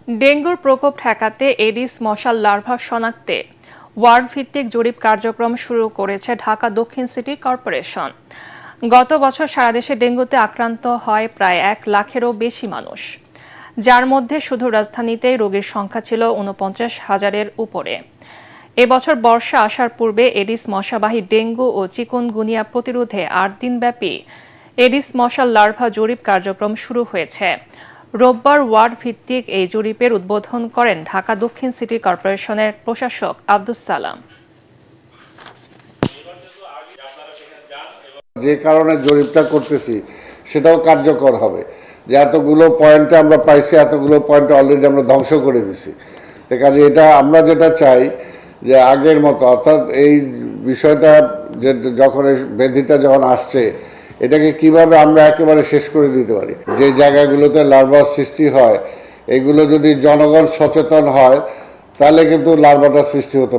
ডেঙ্গুর প্রকোপ ঠেকাতে এডিস মশার লার্ভা শনাক্তে ওয়ার্ড ভিত্তিক জরিপ কার্যক্রম শুরু করেছে ঢাকা দক্ষিণ সিটি কর্পোরেশন। গত বছর সারা দেশে ডেঙ্গুতে আক্রান্ত হয় প্রায় 1 লাখেরও বেশি মানুষ, যার মধ্যে শুধু রাজধানীতেই রোগীর সংখ্যা ছিল 49,000-এর উপরে। এবছর বর্ষা আসার পূর্বে এডিস মশাবাহী ডেঙ্গু ও চিকুনগুনিয়া প্রতিরোধে 8 দিনব্যাপী এডিস মশার লার্ভা জরিপ কার্যক্রম শুরু হয়েছে। রোববার ওয়ার্ড ভিত্তিক এই জরিপের উদ্বোধন করেন ঢাকা দক্ষিণ সিটি কর্পোরেশনের প্রশাসক আব্দুস সালাম। যে কারণে জরিপটা করতেছি সেটাও কার্যকর হবে, যে এতগুলো পয়েন্টে আমরা পাইছি, এতগুলো পয়েন্ট অলরেডি আমরা ধ্বংস করে দিছি। সে কাজে এটা আমরা যেটা চাই যে আগের মতো, অর্থাৎ এই বিষয়টা যে যখন ব্যাধিটা যখন আসছে এটাকে কিভাবে আমরা একেবারে শেষ করে দিতে পারি। যে জায়গাগুলোতে লার্ভার সৃষ্টি হয় এগুলো যদি জনগণ সচেতন হয় তাহলে কিন্তু লার্ভাটা সৃষ্টি হতে